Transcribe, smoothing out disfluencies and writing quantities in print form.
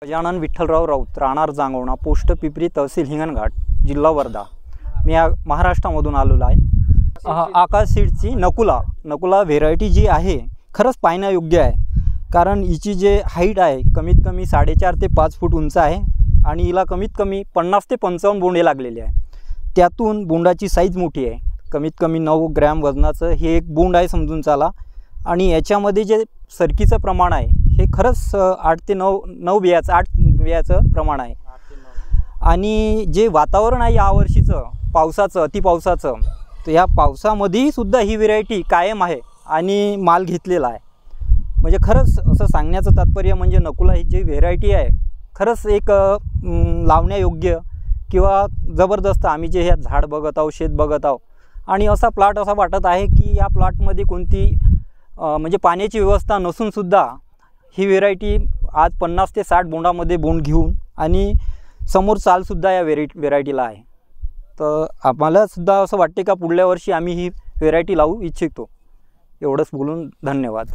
गजानन विठ्ठलराव राऊत, राहणार जांगवणा, पोस्ट पिपरी, तहसील हिंगणघाट, जिल्हा वर्धा। मी महाराष्ट्रामधून आलेलो आहे। आकाश सीड्सची नकुला व्हेरायटी जी आहे खरंच पाहण्यायोग्य आहे, कारण हिची जे हाईट आहे कमीत कमी 4.5 ते 5 फूट उंच आहे आणि हिला कमीत कमी 50 ते 55 बोंडे लागलेले आहे। त्यातून बोंडाची साईज मोठी आहे, कमीत कमी 9 ग्रॅम वजनाचं हे एक बोंड आहे समजून चाला। आणि याच्यामध्ये जे सरकीचं प्रमाण आहे हे खरंच 8 ते 9 बियाचं प्रमाण आहे। आणि जे वातावरण आहे यावर्षीचं पावसाचं, अतिपावसाचं, तर या पावसामध्ये सुद्धा ही व्हेरायटी कायम आहे आणि माल घेतलेला आहे। म्हणजे खरंच असं सांगण्याचं तात्पर्य म्हणजे नकुला ही जी व्हेरायटी आहे खरंच एक लावण्यायोग्य किंवा जबरदस्त। आम्ही जे हे झाड बघत आहोत, शेत बघत आहोत आणि असा प्लॉट असा वाटत आहे की या प्लॉटमध्ये कोणती म्हणजे पाण्याची व्यवस्था नसून सुद्धा ही व्हेरायटी आज 50 ते 60 बोंडामध्ये बोंड घेऊन आणि समोर चालसुद्धा या व्हेरायटीला आहे। तर आम्हाला सुद्धा असं वाटते का पुढल्या वर्षी आम्ही ही व्हेरायटी लावू इच्छितो। एवढंच बोलून धन्यवाद।